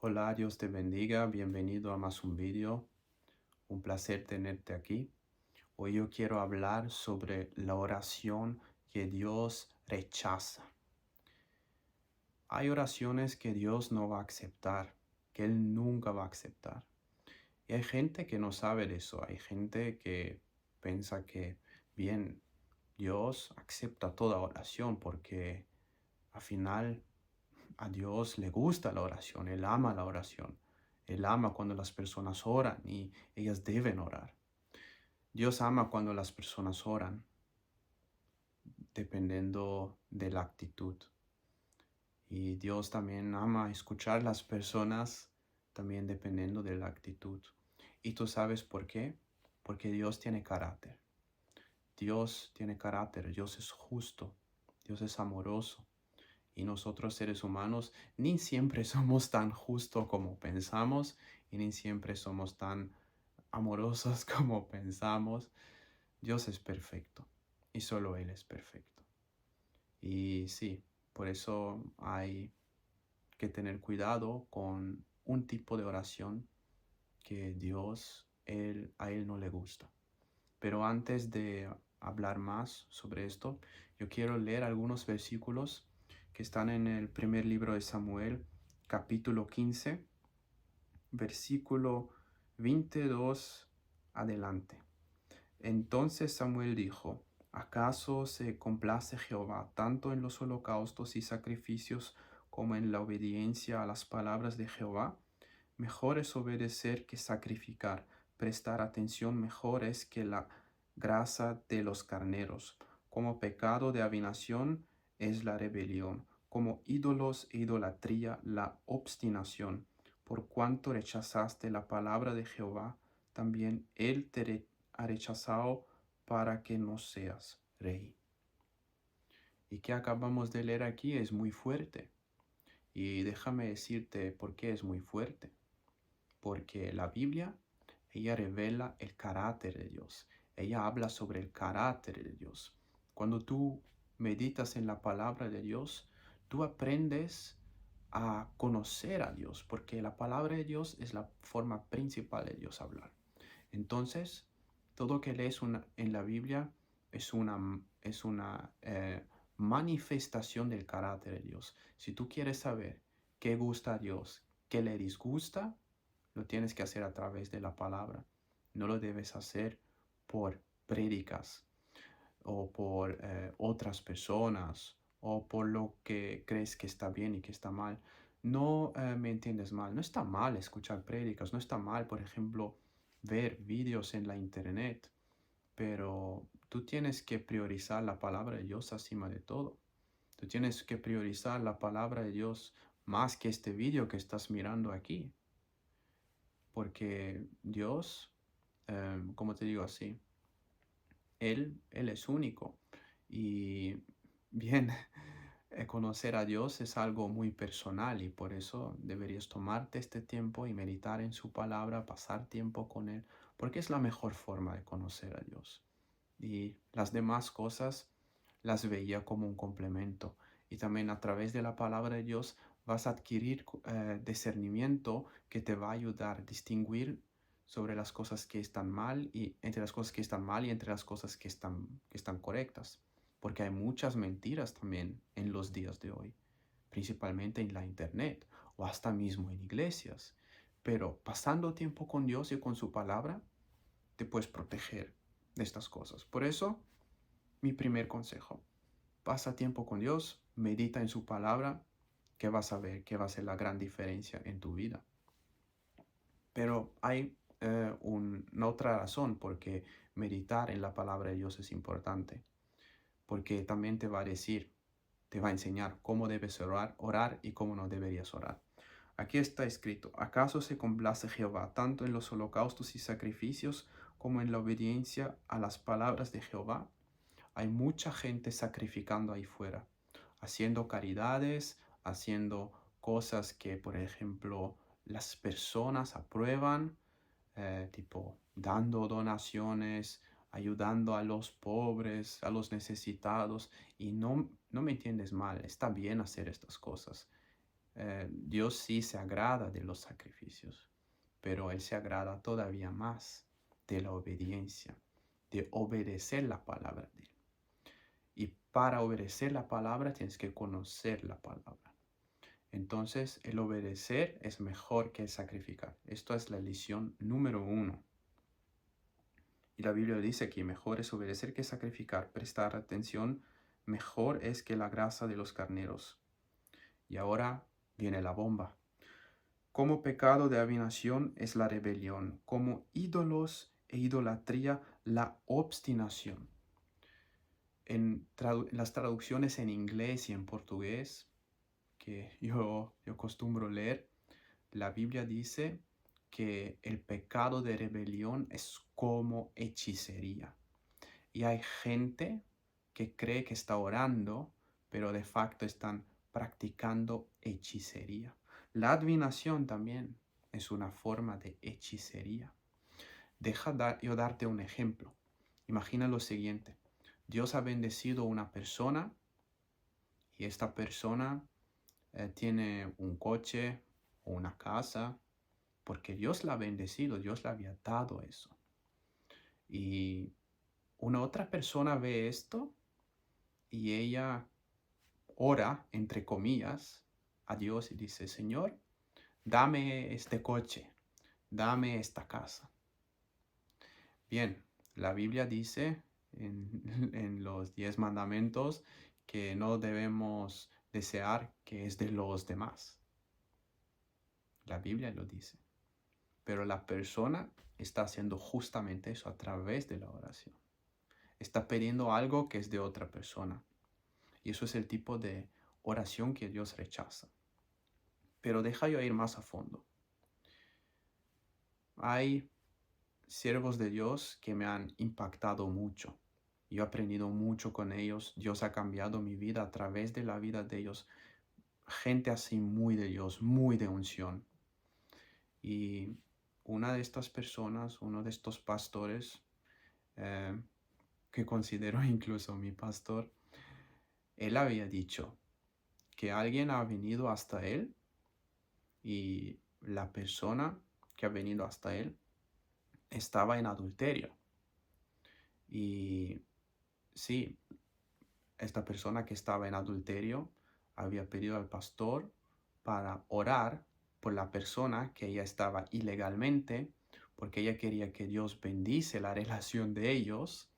Hola, Dios te bendiga, bienvenido a más un vídeo, un placer tenerte aquí. Hoy yo quiero hablar sobre la oración que Dios rechaza. Hay oraciones que Dios no va a aceptar, que Él nunca va a aceptar. Y hay gente que no sabe de eso, hay gente que piensa que, bien, Dios acepta toda oración porque al final a Dios le gusta la oración, Él ama la oración. Él ama cuando las personas oran y ellas deben orar. Dios ama cuando las personas oran, dependiendo de la actitud. Y Dios también ama escuchar las personas, también dependiendo de la actitud. ¿Y tú sabes por qué? Porque Dios tiene carácter. Dios tiene carácter, Dios es justo, Dios es amoroso. Y nosotros seres humanos ni siempre somos tan justos como pensamos y ni siempre somos tan amorosos como pensamos. Dios es perfecto y solo Él es perfecto. Y sí, por eso hay que tener cuidado con un tipo de oración que a Él no le gusta. Pero antes de hablar más sobre esto, yo quiero leer algunos versículos que están en el primer libro de Samuel, capítulo 15, versículo 22 adelante. Entonces Samuel dijo: ¿Acaso se complace Jehová tanto en los holocaustos y sacrificios como en la obediencia a las palabras de Jehová? Mejor es obedecer que sacrificar, prestar atención mejor es que la grasa de los carneros. Como pecado de adivinación es la rebelión, como ídolos e idolatría la obstinación. Por cuanto rechazaste la palabra de Jehová, también Él te ha rechazado para que no seas rey. Y que acabamos de leer aquí es muy fuerte. Y déjame decirte por qué es muy fuerte. Porque la Biblia, ella revela el carácter de Dios. Ella habla sobre el carácter de Dios. Cuando tú meditas en la palabra de Dios, tú aprendes a conocer a Dios, porque la palabra de Dios es la forma principal de Dios hablar. Entonces, todo que lees en la Biblia es una manifestación del carácter de Dios. Si tú quieres saber qué gusta a Dios, qué le disgusta, lo tienes que hacer a través de la palabra. No lo debes hacer por prédicas o por otras personas o por lo que crees que está bien y que está mal. No me entiendes mal. No está mal escuchar prédicas. No está mal, por ejemplo, ver vídeos en la internet. Pero tú tienes que priorizar la palabra de Dios encima de todo. Tú tienes que priorizar la palabra de Dios más que este vídeo que estás mirando aquí. Porque Dios, como te digo así, Él es único. Y bien, conocer a Dios es algo muy personal y por eso deberías tomarte este tiempo y meditar en su palabra, pasar tiempo con Él, porque es la mejor forma de conocer a Dios. Y las demás cosas las veía como un complemento. Y también a través de la palabra de Dios vas a adquirir discernimiento que te va a ayudar a distinguir sobre las cosas que están mal y entre las cosas que están mal y entre las cosas que están correctas. Porque hay muchas mentiras también en los días de hoy, principalmente en la internet o hasta mismo en iglesias. Pero pasando tiempo con Dios y con su palabra, te puedes proteger de estas cosas. Por eso, mi primer consejo: pasa tiempo con Dios, medita en su palabra, que vas a ver que va a ser la gran diferencia en tu vida. Pero hay una otra razón por qué meditar en la palabra de Dios es importante, porque también te va a decir, te va a enseñar cómo debes orar y cómo no deberías orar. Aquí está escrito: ¿acaso se complace Jehová tanto en los holocaustos y sacrificios como en la obediencia a las palabras de Jehová? Hay mucha gente sacrificando ahí fuera, haciendo caridades, haciendo cosas que, por ejemplo, las personas aprueban, tipo dando donaciones, ayudando a los pobres, a los necesitados. Y no me entiendes mal, está bien hacer estas cosas. Dios sí se agrada de los sacrificios, pero Él se agrada todavía más de la obediencia, de obedecer la palabra de Él. Y para obedecer la palabra tienes que conocer la palabra. Entonces, el obedecer es mejor que el sacrificar. Esto es la lección número 1. Y la Biblia dice que mejor es obedecer que sacrificar. Prestar atención, mejor es que la grasa de los carneros. Y ahora viene la bomba. Como pecado de adivinación es la rebelión, como ídolos e idolatría la obstinación. En las traducciones en inglés y en portugués que yo acostumbro leer, la Biblia dice que el pecado de rebelión es como hechicería. Y hay gente que cree que está orando, pero de facto están practicando hechicería. La adivinación también es una forma de hechicería. Yo darte un ejemplo. Imagina lo siguiente. Dios ha bendecido a una persona y esta persona tiene un coche o una casa porque Dios la ha bendecido, Dios le había dado eso. Y una otra persona ve esto y ella ora, entre comillas, a Dios y dice, Señor, dame este coche, dame esta casa. Bien, la Biblia dice en los 10 mandamientos que no debemos desear que es de los demás. La Biblia lo dice. Pero la persona está haciendo justamente eso a través de la oración. Está pidiendo algo que es de otra persona. Y eso es el tipo de oración que Dios rechaza. Pero deja yo ir más a fondo. Hay siervos de Dios que me han impactado mucho. Yo he aprendido mucho con ellos. Dios ha cambiado mi vida a través de la vida de ellos. Gente así muy de Dios, muy de unción. Y una de estas personas, uno de estos pastores, que considero incluso mi pastor, él había dicho que alguien ha venido hasta él y la persona que ha venido hasta él estaba en adulterio. Y sí, esta persona que estaba en adulterio había pedido al pastor para orar por la persona que ella estaba ilegalmente, porque ella quería que Dios bendice la relación de ellos,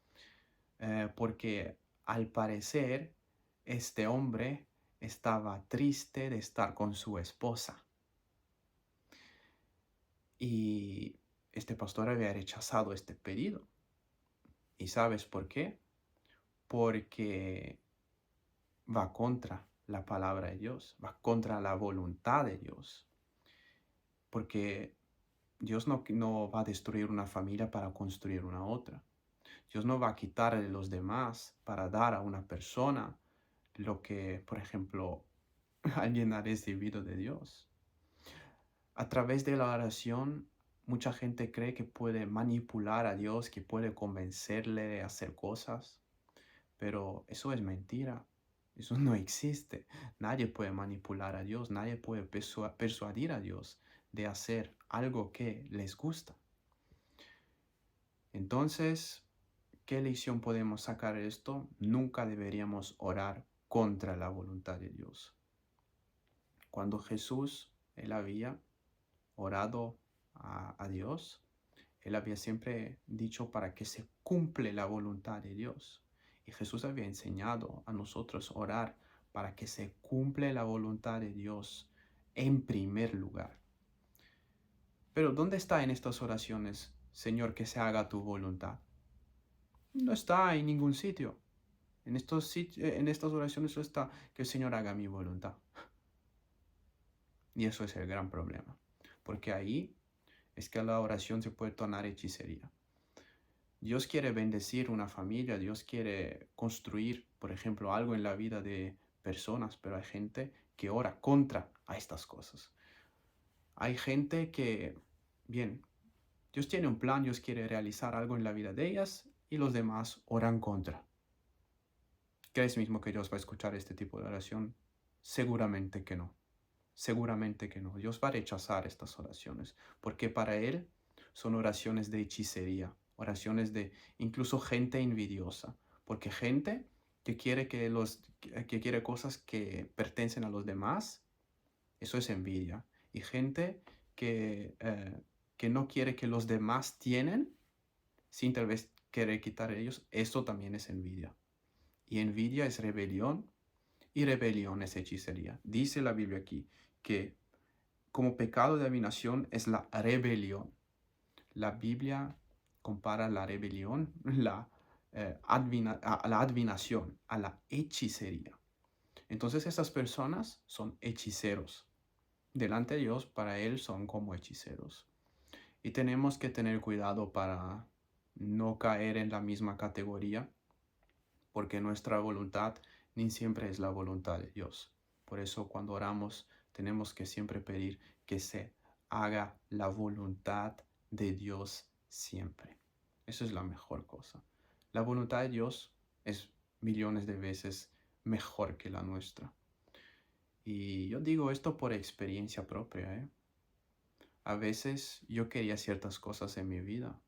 porque al parecer este hombre estaba triste de estar con su esposa. Y este pastor había rechazado este pedido. ¿Y sabes por qué? Porque va contra la palabra de Dios, va contra la voluntad de Dios. Porque Dios no va a destruir una familia para construir una otra. Dios no va a quitarle los demás para dar a una persona lo que, por ejemplo, alguien ha recibido de Dios. A través de la oración, mucha gente cree que puede manipular a Dios, que puede convencerle de hacer cosas, pero eso es mentira. Eso no existe. Nadie puede manipular a Dios, nadie puede persuadir a Dios de hacer algo que les gusta. Entonces, ¿qué lección podemos sacar de esto? Nunca deberíamos orar contra la voluntad de Dios. Cuando Jesús, él había orado a Dios, él había siempre dicho para que se cumple la voluntad de Dios. Y Jesús había enseñado a nosotros orar para que se cumple la voluntad de Dios en primer lugar. Pero ¿dónde está en estas oraciones, Señor, que se haga tu voluntad? No está en ningún sitio. En estas oraciones no está que el Señor haga mi voluntad. Y eso es el gran problema. Porque ahí es que la oración se puede tornar hechicería. Dios quiere bendecir una familia, Dios quiere construir, por ejemplo, algo en la vida de personas, pero hay gente que ora contra a estas cosas. Hay gente que, bien, Dios tiene un plan, Dios quiere realizar algo en la vida de ellas y los demás oran contra. ¿Crees mismo que Dios va a escuchar este tipo de oración? Seguramente que no. Seguramente que no. Dios va a rechazar estas oraciones, porque para Él son oraciones de hechicería, oraciones de incluso gente envidiosa, porque gente que quiere cosas que pertenecen a los demás, eso es envidia. Y gente que no quiere que los demás tienen, sin tal vez querer quitar a ellos, eso también es envidia. Y envidia es rebelión y rebelión es hechicería. Dice la Biblia aquí que como pecado de adivinación es la rebelión. La Biblia compara la rebelión, a la adivinación, a la hechicería. Entonces esas personas son hechiceros. Delante de Dios, para Él son como hechiceros. Y tenemos que tener cuidado para no caer en la misma categoría, porque nuestra voluntad ni siempre es la voluntad de Dios. Por eso cuando oramos tenemos que siempre pedir que se haga la voluntad de Dios siempre. Eso es la mejor cosa. La voluntad de Dios es millones de veces mejor que la nuestra. Y yo digo esto por experiencia propia, ¿eh? A veces yo quería ciertas cosas en mi vida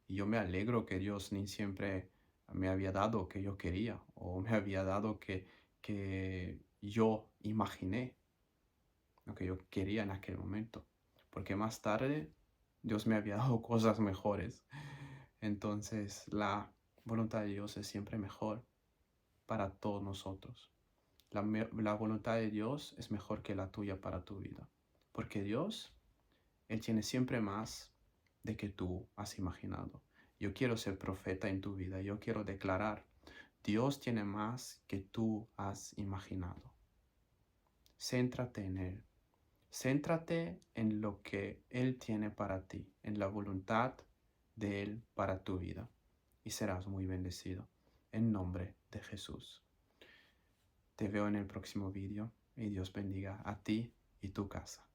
y yo me alegro que Dios ni siempre me había dado que yo quería o me había dado que yo imaginé lo que yo quería en aquel momento. Porque más tarde Dios me había dado cosas mejores. Entonces la voluntad de Dios es siempre mejor para todos nosotros. La voluntad de Dios es mejor que la tuya para tu vida. Porque Dios, Él tiene siempre más de que tú has imaginado. Yo quiero ser profeta en tu vida. Yo quiero declarar, Dios tiene más que tú has imaginado. Céntrate en Él. Céntrate en lo que Él tiene para ti, en la voluntad de Él para tu vida. Y serás muy bendecido. En nombre de Jesús. Te veo en el próximo vídeo y Dios bendiga a ti y tu casa.